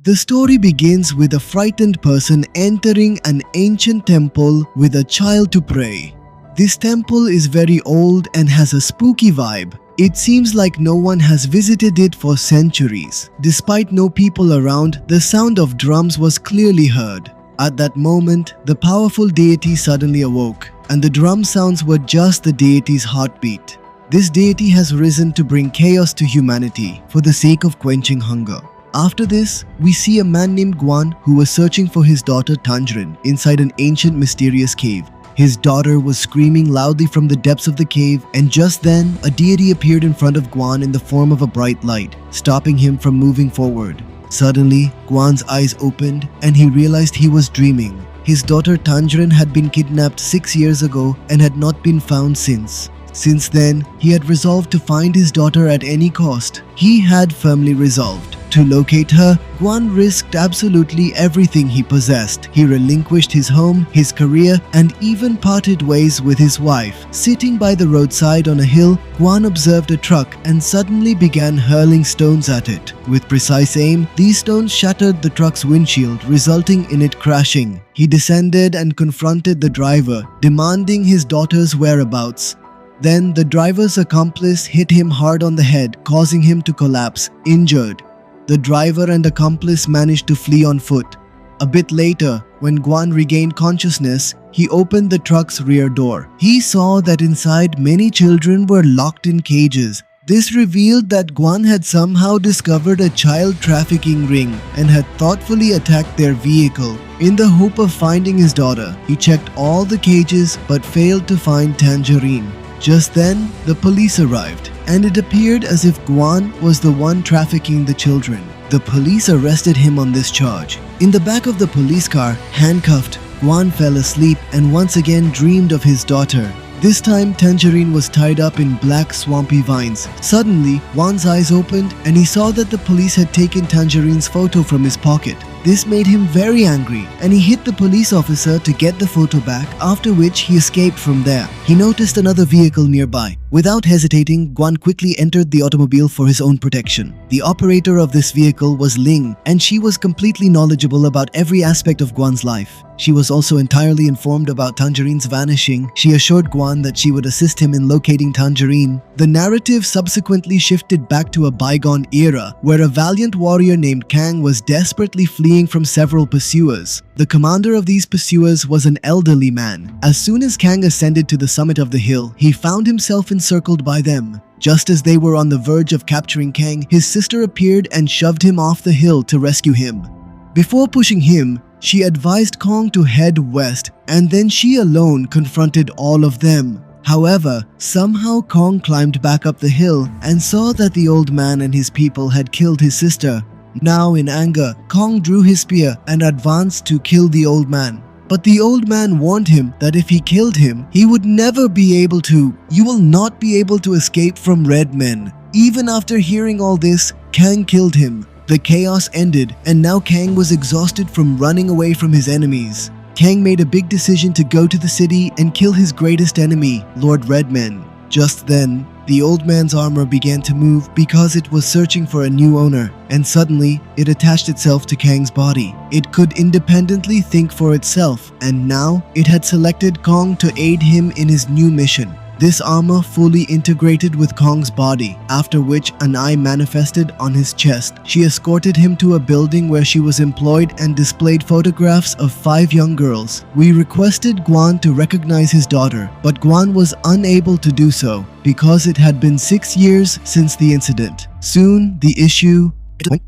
The story begins with a frightened person entering an ancient temple with a child to pray. This temple is very old and has a spooky vibe. It seems like no one has visited it for centuries. Despite no people around, the sound of drums was clearly heard. At that moment, the powerful deity suddenly awoke, and the drum sounds were just the deity's heartbeat. This deity has risen to bring chaos to humanity for the sake of quenching hunger. After this, we see a man named Guan who was searching for his daughter Tangerine inside an ancient mysterious cave. His daughter was screaming loudly from the depths of the cave, and just then, a deity appeared in front of Guan in the form of a bright light, stopping him from moving forward. Suddenly, Guan's eyes opened and he realized he was dreaming. His daughter Tangerine had been kidnapped 6 years ago and had not been found since. Since then, he had resolved to find his daughter at any cost. He had firmly resolved. To locate her, Guan risked absolutely everything he possessed. He relinquished his home, his career, and even parted ways with his wife. Sitting by the roadside on a hill, Guan observed a truck and suddenly began hurling stones at it. With precise aim, these stones shattered the truck's windshield, resulting in it crashing. He descended and confronted the driver, demanding his daughter's whereabouts. Then the driver's accomplice hit him hard on the head, causing him to collapse, injured. The driver and accomplice managed to flee on foot. A bit later, when Guan regained consciousness, he opened the truck's rear door. He saw that inside many children were locked in cages. This revealed that Guan had somehow discovered a child trafficking ring and had thoughtfully attacked their vehicle. In the hope of finding his daughter, he checked all the cages but failed to find Tangerine. Just then, the police arrived, and it appeared as if Guan was the one trafficking the children. The police arrested him on this charge. In the back of the police car, handcuffed, Guan fell asleep and once again dreamed of his daughter. This time, Tangerine was tied up in black swampy vines. Suddenly, Guan's eyes opened and he saw that the police had taken Tangerine's photo from his pocket. This made him very angry and he hit the police officer to get the photo back, after which he escaped from there. He noticed another vehicle nearby. Without hesitating, Guan quickly entered the automobile for his own protection. The operator of this vehicle was Ling, and she was completely knowledgeable about every aspect of Guan's life. She was also entirely informed about Tangerine's vanishing. She assured Guan that she would assist him in locating Tangerine. The narrative subsequently shifted back to a bygone era, where a valiant warrior named Kang was desperately fleeing from several pursuers. The commander of these pursuers was an elderly man. As soon as Kang ascended to the summit of the hill, he found himself encircled by them. Just as they were on the verge of capturing Kang, his sister appeared and shoved him off the hill to rescue him. Before pushing him, she advised Kong to head west, and then she alone confronted all of them. However, somehow Kong climbed back up the hill and saw that the old man and his people had killed his sister. Now in anger, Kong drew his spear and advanced to kill the old man. But the old man warned him that if he killed him, he would never be able to. You will not be able to escape from red men. Even after hearing all this, Kang killed him. The chaos ended, and now Kang was exhausted from running away from his enemies. Kang made a big decision to go to the city and kill his greatest enemy, Lord Redman. Just then, the old man's armor began to move because it was searching for a new owner, and suddenly, it attached itself to Kang's body. It could independently think for itself, and now, it had selected Kong to aid him in his new mission. This armor fully integrated with Kong's body, after which an eye manifested on his chest. She escorted him to a building where she was employed and displayed photographs of 5 young girls. We requested Guan to recognize his daughter, but Guan was unable to do so because it had been 6 years since the incident. Soon, the issue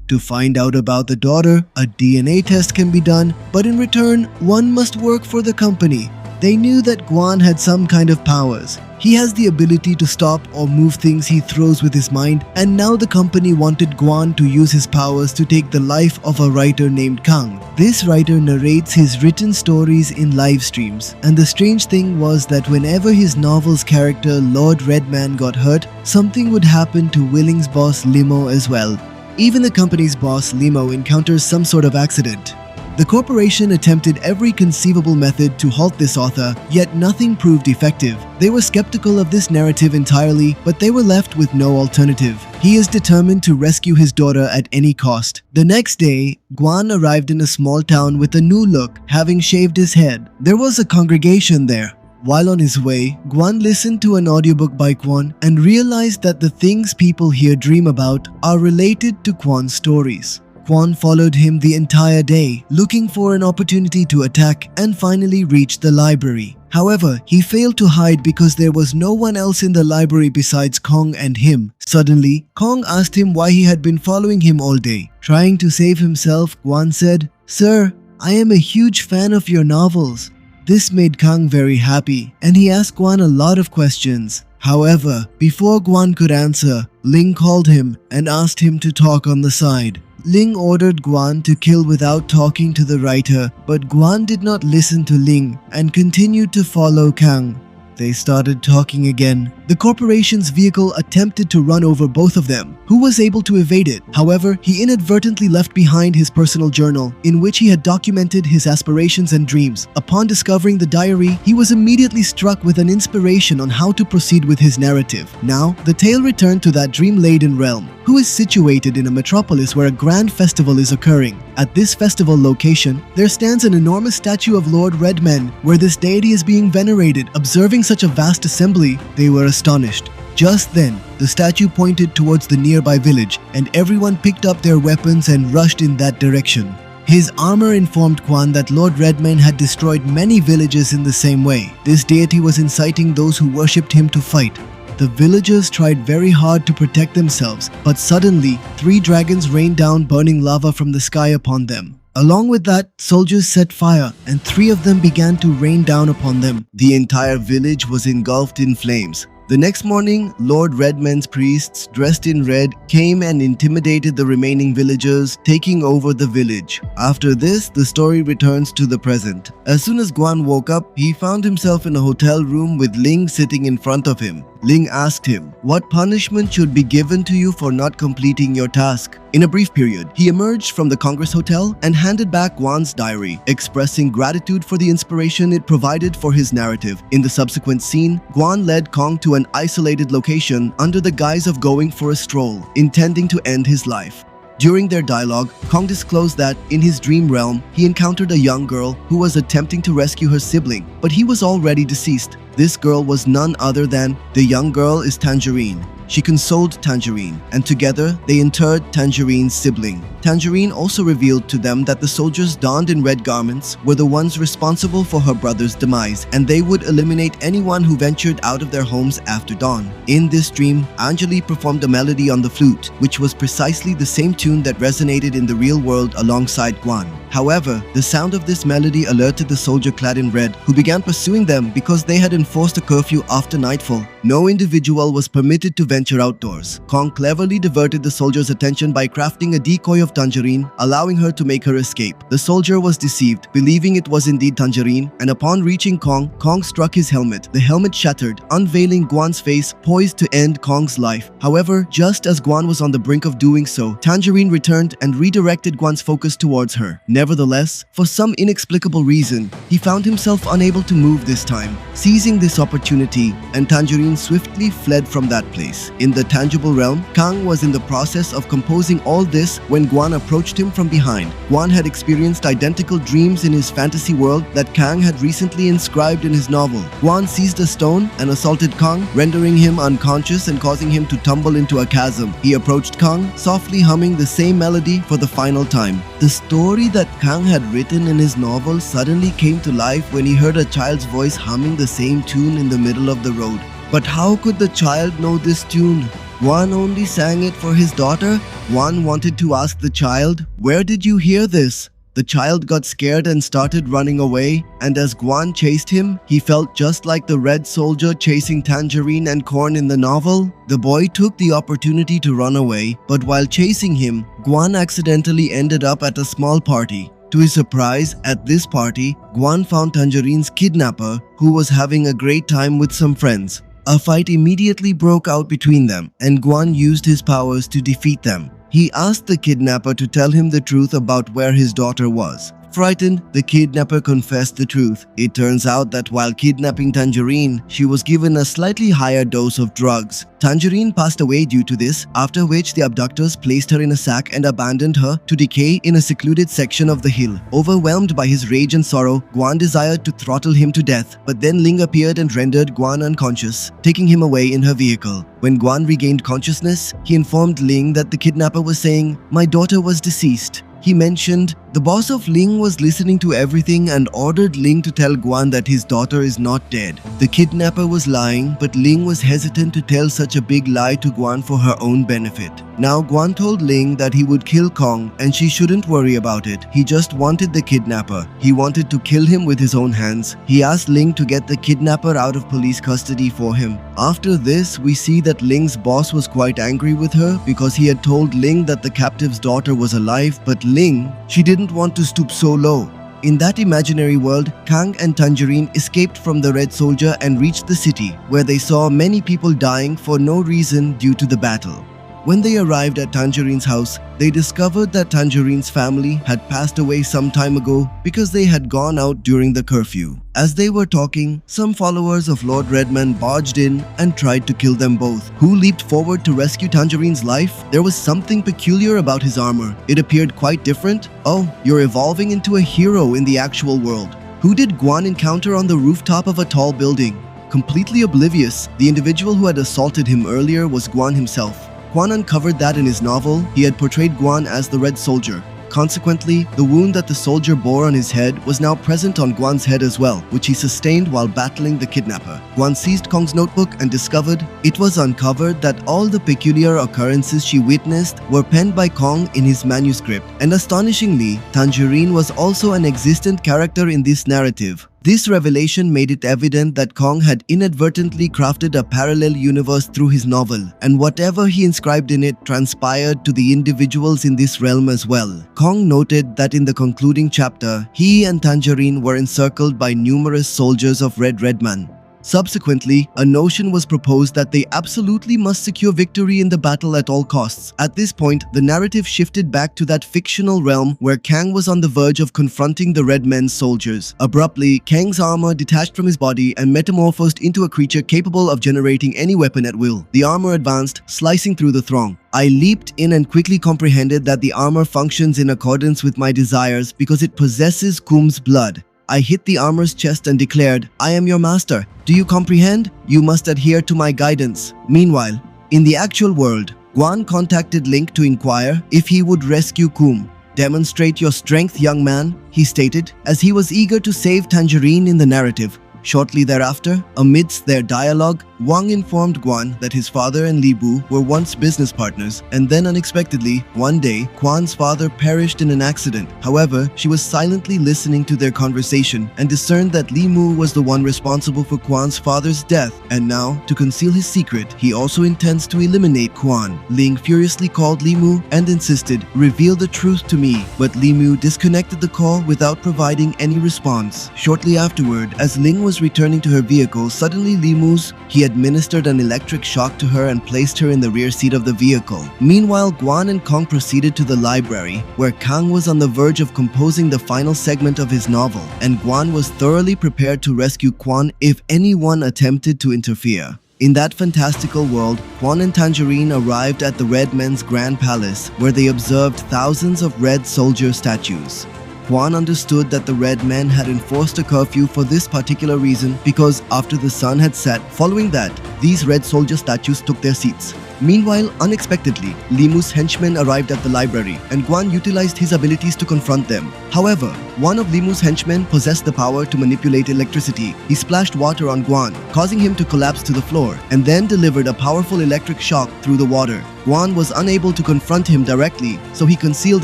to find out about the daughter, a DNA test can be done, but in return, one must work for the company. They knew that Guan had some kind of powers. He has the ability to stop or move things he throws with his mind, and now the company wanted Guan to use his powers to take the life of a writer named Kang. This writer narrates his written stories in live streams, and the strange thing was that whenever his novel's character Lord Redman got hurt, something would happen to Willing's boss Limo as well. Even the company's boss Limo encounters some sort of accident. The corporation attempted every conceivable method to halt this author, yet nothing proved effective. They were skeptical of this narrative entirely, but they were left with no alternative. He is determined to rescue his daughter at any cost. The next day, Guan arrived in a small town with a new look, having shaved his head. There was a congregation there. While on his way, Guan listened to an audiobook by Quan and realized that the things people here dream about are related to Quan's stories. Quan followed him the entire day, looking for an opportunity to attack, and finally reached the library. However, he failed to hide because there was no one else in the library besides Kong and him. Suddenly, Kong asked him why he had been following him all day. Trying to save himself, Guan said, "Sir, I am a huge fan of your novels." This made Kong very happy, and he asked Guan a lot of questions. However, before Guan could answer, Ling called him and asked him to talk on the side. Ling ordered Guan to kill without talking to the writer, but Guan did not listen to Ling and continued to follow Kang. They started talking again. The corporation's vehicle attempted to run over both of them, who was able to evade it. However, he inadvertently left behind his personal journal, in which he had documented his aspirations and dreams. Upon discovering the diary, he was immediately struck with an inspiration on how to proceed with his narrative. Now, the tale returned to that dream-laden realm, who is situated in a metropolis where a grand festival is occurring. At this festival location, there stands an enormous statue of Lord Redman, where this deity is being venerated. Observing such a vast assembly, they were astonished. Just then, the statue pointed towards the nearby village, and everyone picked up their weapons and rushed in that direction. His armor informed Quan that Lord Redman had destroyed many villages in the same way. This deity was inciting those who worshipped him to fight. The villagers tried very hard to protect themselves, but suddenly, 3 dragons rained down burning lava from the sky upon them. Along with that, soldiers set fire, and 3 of them began to rain down upon them. The entire village was engulfed in flames. The next morning, Lord Redman's priests, dressed in red, came and intimidated the remaining villagers, taking over the village. After this, the story returns to the present. As soon as Guan woke up, he found himself in a hotel room with Ling sitting in front of him. Ling asked him, "What punishment should be given to you for not completing your task?" In a brief period, he emerged from the Congress Hotel and handed back Guan's diary, expressing gratitude for the inspiration it provided for his narrative. In the subsequent scene, Guan led Kong to an isolated location under the guise of going for a stroll, intending to end his life. During their dialogue, Kong disclosed that, in his dream realm, he encountered a young girl who was attempting to rescue her sibling, but he was already deceased. This girl was none other than the young girl is Tangerine. She consoled Tangerine, and together they interred Tangerine's sibling. Tangerine also revealed to them that the soldiers donned in red garments were the ones responsible for her brother's demise, and they would eliminate anyone who ventured out of their homes after dawn. In this dream, Anjali performed a melody on the flute, which was precisely the same tune that resonated in the real world alongside Guan. However, the sound of this melody alerted the soldier clad in red, who began pursuing them because they had enforced a curfew after nightfall. No individual was permitted to venture outdoors. Kong cleverly diverted the soldier's attention by crafting a decoy of Tangerine, allowing her to make her escape. The soldier was deceived, believing it was indeed Tangerine, and upon reaching Kong, Kong struck his helmet. The helmet shattered, unveiling Guan's face, poised to end Kong's life. However, just as Guan was on the brink of doing so, Tangerine returned and redirected Guan's focus towards her. Nevertheless, for some inexplicable reason, he found himself unable to move this time. Seizing this opportunity, and Tangerine swiftly fled from that place. In the tangible realm, Kang was in the process of composing all this when Guan approached him from behind. Guan had experienced identical dreams in his fantasy world that Kang had recently inscribed in his novel. Guan seized a stone and assaulted Kang, rendering him unconscious and causing him to tumble into a chasm. He approached Kang, softly humming the same melody for the final time. The story that Kang had written in his novel suddenly came to life when he heard a child's voice humming the same tune in the middle of the road. But how could the child know this tune? Guan only sang it for his daughter? Guan wanted to ask the child, "Where did you hear this?" The child got scared and started running away, and as Guan chased him, he felt just like the red soldier chasing Tangerine and Corn in the novel. The boy took the opportunity to run away, but while chasing him, Guan accidentally ended up at a small party. To his surprise, at this party, Guan found Tangerine's kidnapper, who was having a great time with some friends. A fight immediately broke out between them, and Guan used his powers to defeat them. He asked the kidnapper to tell him the truth about where his daughter was. Frightened, the kidnapper confessed the truth. It turns out that while kidnapping Tangerine, she was given a slightly higher dose of drugs. Tangerine passed away due to this, after which the abductors placed her in a sack and abandoned her to decay in a secluded section of the hill. Overwhelmed by his rage and sorrow, Guan desired to throttle him to death, but then Ling appeared and rendered Guan unconscious, taking him away in her vehicle. When Guan regained consciousness, he informed Ling that the kidnapper was saying, "My daughter was deceased." He mentioned the boss of Ling was listening to everything and ordered Ling to tell Guan that his daughter is not dead. The kidnapper was lying, but Ling was hesitant to tell such a big lie to Guan for her own benefit. Now Guan told Ling that he would kill Kong and she shouldn't worry about it. He just wanted the kidnapper. He wanted to kill him with his own hands. He asked Ling to get the kidnapper out of police custody for him. After this, we see that Ling's boss was quite angry with her because he had told Ling that the captive's daughter was alive, but Ling, she didn't want to stoop so low. In that imaginary world, Kang and Tangerine escaped from the Red Soldier and reached the city, where they saw many people dying for no reason due to the battle. When they arrived at Tangerine's house, they discovered that Tangerine's family had passed away some time ago because they had gone out during the curfew. As they were talking, some followers of Lord Redman barged in and tried to kill them both. Who leaped forward to rescue Tangerine's life? There was something peculiar about his armor. It appeared quite different. Oh, you're evolving into a hero in the actual world. Who did Guan encounter on the rooftop of a tall building? Completely oblivious, the individual who had assaulted him earlier was Guan himself. Guan uncovered that in his novel, he had portrayed Guan as the Red Soldier. Consequently, the wound that the soldier bore on his head was now present on Guan's head as well, which he sustained while battling the kidnapper. Guan seized Kong's notebook and discovered it was uncovered that all the peculiar occurrences she witnessed were penned by Kong in his manuscript. And astonishingly, Tangerine was also an existent character in this narrative. This revelation made it evident that Kong had inadvertently crafted a parallel universe through his novel, and whatever he inscribed in it transpired to the individuals in this realm as well. Kong noted that in the concluding chapter, he and Tangerine were encircled by numerous soldiers of Red Redman. Subsequently, a notion was proposed that they absolutely must secure victory in the battle at all costs. At this point, the narrative shifted back to that fictional realm where Kang was on the verge of confronting the Red Men's soldiers. Abruptly, Kang's armor detached from his body and metamorphosed into a creature capable of generating any weapon at will. The armor advanced, slicing through the throng. I leaped in and quickly comprehended that the armor functions in accordance with my desires because it possesses Kum's blood. I hit the armor's chest and declared, "I am your master. Do you comprehend? You must adhere to my guidance." Meanwhile, in the actual world, Guan contacted Link to inquire if he would rescue Kum. "Demonstrate your strength, young man," he stated, as he was eager to save Tangerine in the narrative. Shortly thereafter, amidst their dialogue, Wang informed Guan that his father and Li Bu were once business partners, and then unexpectedly, one day, Guan's father perished in an accident. However, she was silently listening to their conversation and discerned that Li Mu was the one responsible for Guan's father's death, and now, to conceal his secret, he also intends to eliminate Guan. Ling furiously called Li Mu and insisted, "Reveal the truth to me," but Li Mu disconnected the call without providing any response. Shortly afterward, as Ling was returning to her vehicle, suddenly Li Mu's, he administered an electric shock to her and placed her in the rear seat of the vehicle. Meanwhile, Guan and Kong proceeded to the library, where Kang was on the verge of composing the final segment of his novel, and Guan was thoroughly prepared to rescue Quan if anyone attempted to interfere. In that fantastical world, Quan and Tangerine arrived at the Red Men's Grand Palace, where they observed thousands of Red Soldier statues. Quan understood that the Red Men had enforced a curfew for this particular reason because after the sun had set, following that, these Red Soldier statues took their seats. Meanwhile, unexpectedly, Li Mu's henchmen arrived at the library, and Guan utilized his abilities to confront them. However, one of Li Mu's henchmen possessed the power to manipulate electricity. He splashed water on Guan, causing him to collapse to the floor, and then delivered a powerful electric shock through the water. Guan was unable to confront him directly, so he concealed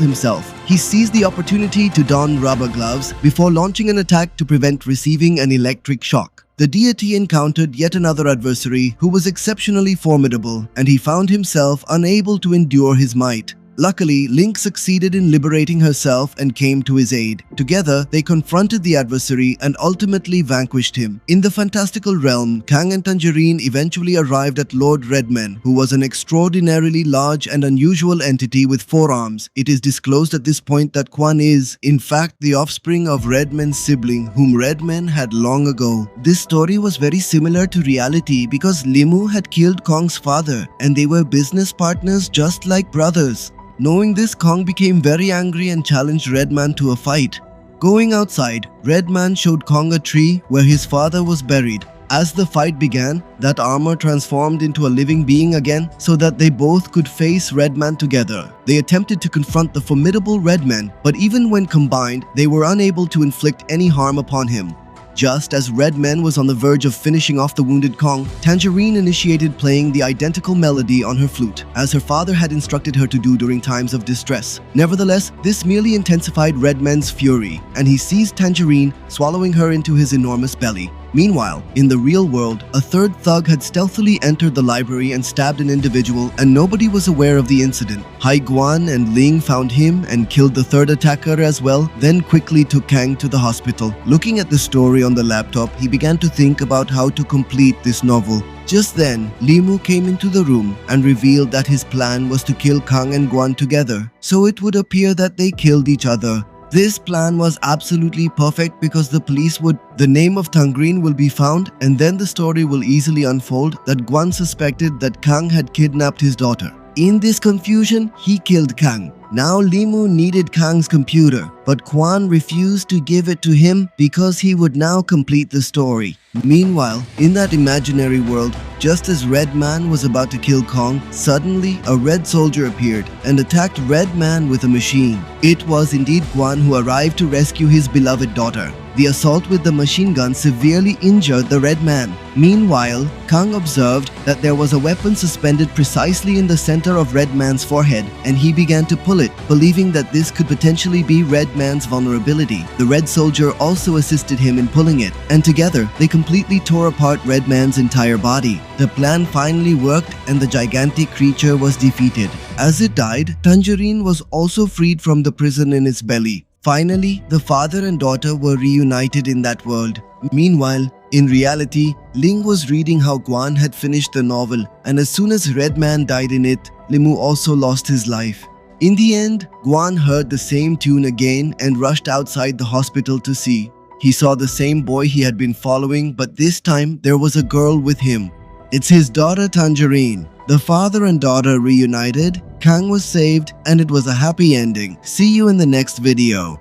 himself. He seized the opportunity to don rubber gloves before launching an attack to prevent receiving an electric shock. The deity encountered yet another adversary who was exceptionally formidable, and he found himself unable to endure his might. Luckily, Link succeeded in liberating herself and came to his aid. Together, they confronted the adversary and ultimately vanquished him. In the fantastical realm, Kang and Tangerine eventually arrived at Lord Redman, who was an extraordinarily large and unusual entity with 4 arms. It is disclosed at this point that Quan is, in fact, the offspring of Redman's sibling, whom Redman had long ago. This story was very similar to reality because Limu had killed Kong's father, and they were business partners just like brothers. Knowing this, Kong became very angry and challenged Redman to a fight. Going outside, Redman showed Kong a tree where his father was buried. As the fight began, that armor transformed into a living being again so that they both could face Redman together. They attempted to confront the formidable Redman, but even when combined, they were unable to inflict any harm upon him. Just as Redman was on the verge of finishing off the wounded Kong, Tangerine initiated playing the identical melody on her flute, as her father had instructed her to do during times of distress. Nevertheless, this merely intensified Redman's fury, and he seized Tangerine, swallowing her into his enormous belly. Meanwhile, in the real world, a third thug had stealthily entered the library and stabbed an individual, and nobody was aware of the incident. Hai Guan and Ling found him and killed the third attacker as well, then quickly took Kang to the hospital. Looking at the story on the laptop, he began to think about how to complete this novel. Just then, Limu came into the room and revealed that his plan was to kill Kang and Guan together, so it would appear that they killed each other. This plan was absolutely perfect because the name of Tangerine will be found, and then the story will easily unfold that Guan suspected that Kang had kidnapped his daughter. In this confusion, he killed Kang. Now Limu needed Kang's computer, but Quan refused to give it to him because he would now complete the story. Meanwhile, in that imaginary world, just as Redman was about to kill Kong, suddenly a red soldier appeared and attacked Redman with a machine. It was indeed Quan who arrived to rescue his beloved daughter. The assault with the machine gun severely injured the Red Man. Meanwhile, Kang observed that there was a weapon suspended precisely in the center of Red Man's forehead, and he began to pull it, believing that this could potentially be Red Man's vulnerability. The Red Soldier also assisted him in pulling it, and together they completely tore apart Red Man's entire body. The plan finally worked and the gigantic creature was defeated. As it died, Tangerine was also freed from the prison in its belly. Finally, the father and daughter were reunited in that world. Meanwhile, in reality, Ling was reading how Guan had finished the novel, and as soon as Red Man died in it, Limu also lost his life. In the end, Guan heard the same tune again and rushed outside the hospital to see. He saw the same boy he had been following, but this time there was a girl with him. It's his daughter Tangerine. The father and daughter reunited, Kang was saved, and it was a happy ending. See you in the next video.